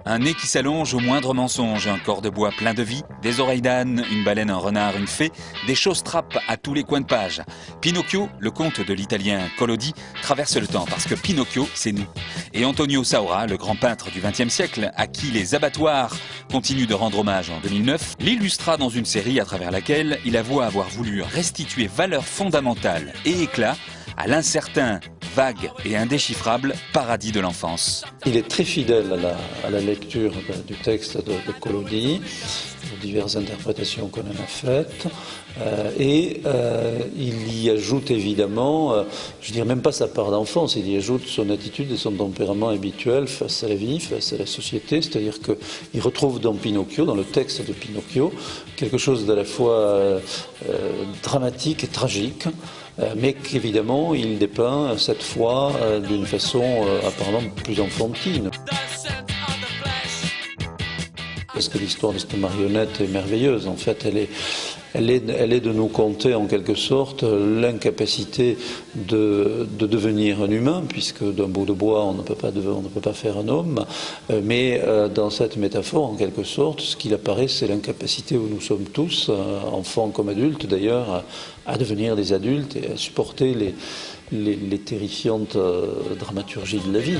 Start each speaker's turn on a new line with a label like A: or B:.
A: Un nez qui s'allonge au moindre mensonge, un corps de bois plein de vie, des oreilles d'âne, une baleine, un renard, une fée, des choses-trappes à tous les coins de page. Pinocchio, le conte de l'italien Collodi, traverse le temps parce que Pinocchio, c'est nous. Et Antonio Saura, le grand peintre du XXe siècle, à qui les abattoirs continuent de rendre hommage en 2009, l'illustra dans une série à travers laquelle il avoue avoir voulu restituer valeurs fondamentales et éclat à l'incertain, vague et indéchiffrable paradis de l'enfance.
B: Il est très fidèle à la lecture du texte de Collodi, aux diverses interprétations qu'on en a faites, et il y ajoute évidemment, je dirais même pas sa part d'enfance, il y ajoute son attitude et son tempérament habituel face à la vie, face à la société, c'est-à-dire qu'il retrouve dans Pinocchio, dans le texte de Pinocchio, quelque chose d'à la fois dramatique et tragique, mais qu'évidemment il dépeint cette fois d'une façon apparemment plus enfantine. Parce que l'histoire de cette marionnette est merveilleuse. En fait, elle est de nous conter en quelque sorte l'incapacité de devenir un humain, puisque d'un bout de bois on ne peut pas faire un homme. Mais dans cette métaphore, en quelque sorte, ce qu'il apparaît, c'est l'incapacité où nous sommes tous, enfants comme adultes d'ailleurs, à devenir des adultes et à supporter les terrifiantes dramaturgies de la vie.